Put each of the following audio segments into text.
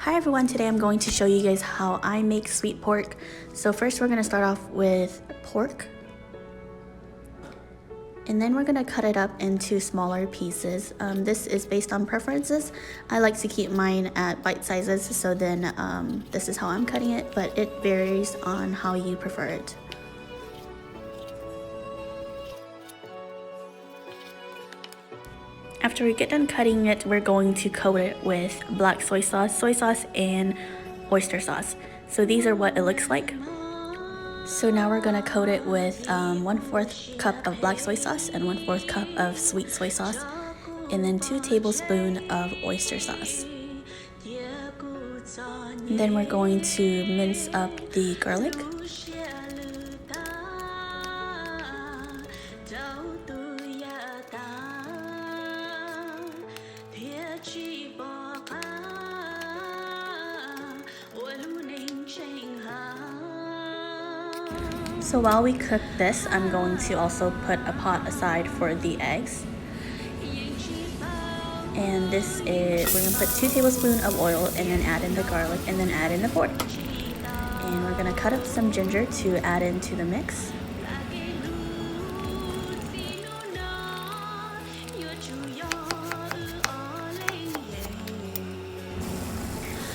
Hi everyone, today I'm going to show you guys how I make sweet pork. So first we're going to start off with pork. And then we're going to cut it up into smaller pieces. This is based on preferences. I like to keep mine at bite sizes, so then this is how I'm cutting it, but it varies on how you prefer it. After we get done cutting it, we're going to coat it with black soy sauce, and oyster sauce. So these are what it looks like. So now we're gonna coat it with 1/4 cup of black soy sauce and 1/4 cup of sweet soy sauce, and then 2 tablespoons of oyster sauce. And then we're going to mince up the garlic. So while we cook this, I'm going to also put a pot aside for the eggs. And this is, we're gonna put 2 tablespoons of oil and then add in the garlic and then add in the pork. And we're gonna cut up some ginger to add into the mix.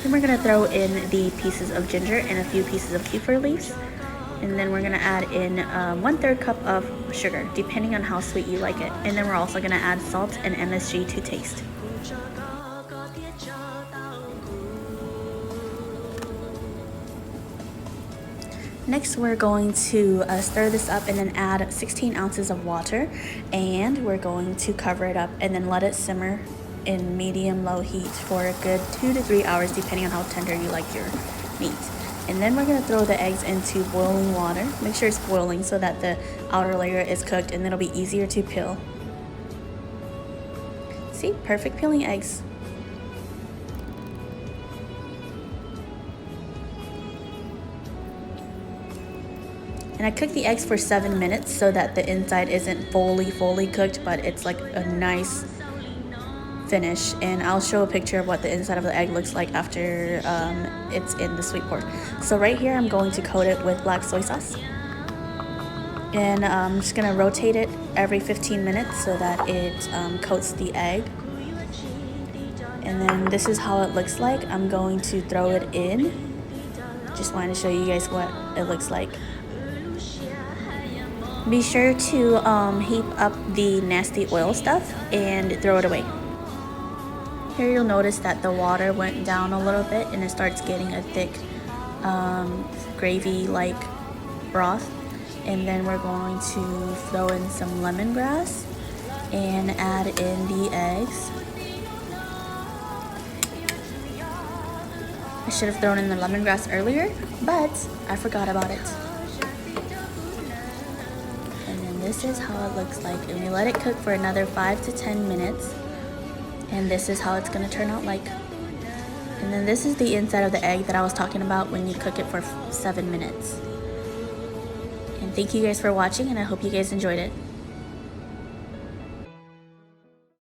Then we're gonna throw in the pieces of ginger and a few pieces of keifer leaves. And then we're gonna add in 1/3 cup of sugar, depending on how sweet you like it. And then we're also gonna add salt and MSG to taste. Next, we're going to stir this up and then add 16 ounces of water. And we're going to cover it up and then let it simmer in medium-low heat for a good 2 to 3 hours, depending on how tender you like your meat. And then we're gonna throw the eggs into boiling water. Make sure it's boiling so that the outer layer is cooked, and it'll be easier to peel. See, perfect peeling eggs. And I cooked the eggs for 7 minutes so that the inside isn't fully cooked, but it's like a nice finish. And I'll show a picture of what the inside of the egg looks like after it's in the sweet pork. So right here I'm going to coat it with black soy sauce, and I'm just gonna rotate it every 15 minutes so that it coats the egg. And then this is how it looks like. I'm going to throw it in. Just wanted to show you guys what it looks like. Be sure to heap up the nasty oil stuff and throw it away. Here you'll notice that the water went down a little bit and it starts getting a thick gravy-like broth. And then we're going to throw in some lemongrass and add in the eggs. I should have thrown in the lemongrass earlier, but I forgot about it. And then this is how it looks like, and we let it cook for another 5 to 10 minutes. And this is how it's gonna turn out like. And then this is the inside of the egg that I was talking about when you cook it for 7 minutes. And thank you guys for watching, and I hope you guys enjoyed it.